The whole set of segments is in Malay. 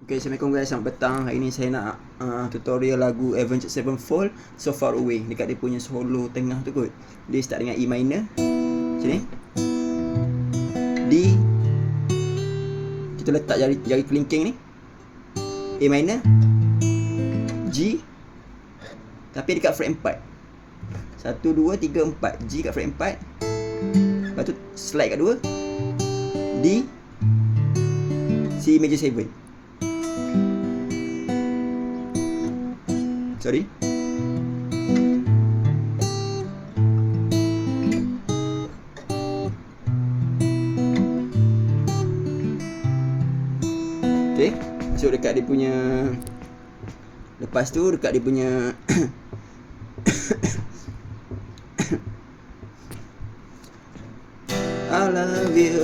Okay, Assalamualaikum guys, selamat petang. Hari ni saya nak tutorial lagu Avenged Sevenfold, So Far Away. Dekat dia punya solo tengah tu kot. Dia start dengan E minor macam ni, D, kita letak jari kelingking ni, A minor, G, tapi dekat fret 4. 1, 2, 3, 4. G kat fret 4. Lepas tu slide kat 2, D, C major 7. Sorry. Okay, so dekat dia punya, lepas tu dekat dia punya I love you,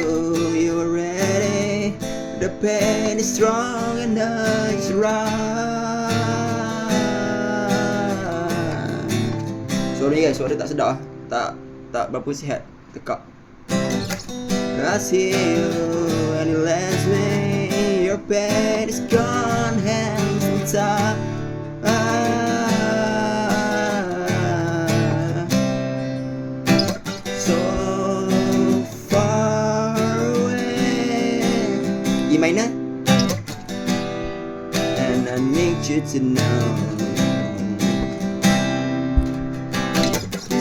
you're ready. The pain is strong and it's right. Sorry guys, suara tak sedap, tak berapa sihat, tekak. I see you and it lets me, your pain is gone, hands on top. So far away. E minor, and I need you to know.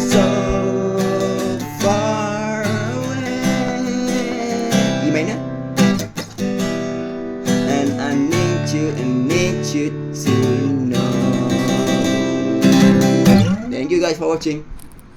So far away. E minor, and I need you to know. Thank you guys for watching.